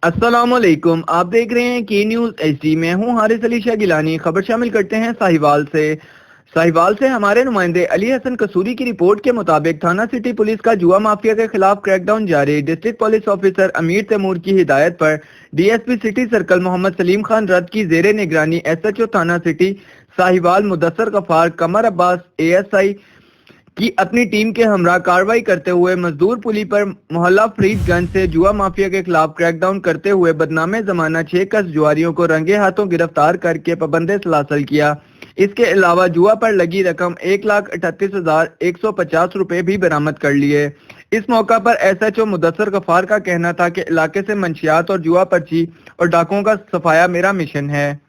अस्सलाम वालेकुम, आप देख रहे हैं के न्यूज़ HD। मैं हूं हारिस अली शाह गिलानी। खबर शामिल करते हैं साहिवाल से हमारे नुमाइंदे अली हसन कसूरी की रिपोर्ट के मुताबिक थाना सिटी पुलिस का जुआ माफिया के खिलाफ क्रैकडाउन जारी। डिस्ट्रिक्ट पुलिस ऑफिसर अमीर तैमूर की हिदायत पर DSP city circle Mohammad Salim Khan रद की जेरे निगरानी SHO थाना सिटी साहिवाल मुदस्सर गफार कमर अब्बास ASI की अपनी टीम के हमरा कार्रवाई करते हुए मजदूर पुली पर मोहल्ला फरीदगंज से जुआ माफिया के खिलाफ क्रैकडाउन करते हुए बदनामे जमाना 6 कस जुआरियों को रंगे हाथों गिरफ्तार करके पाबंदे सलासल किया। इसके अलावा जुआ पर लगी रकम 1,38,150 रुपए भी बरामद कर लिए। इस मौका पर SHO मुदस्सर गफार का कहना था कि इलाके से मंशियात और जुआ पर्ची और डाकुओं का सफाया मेरा मिशन है।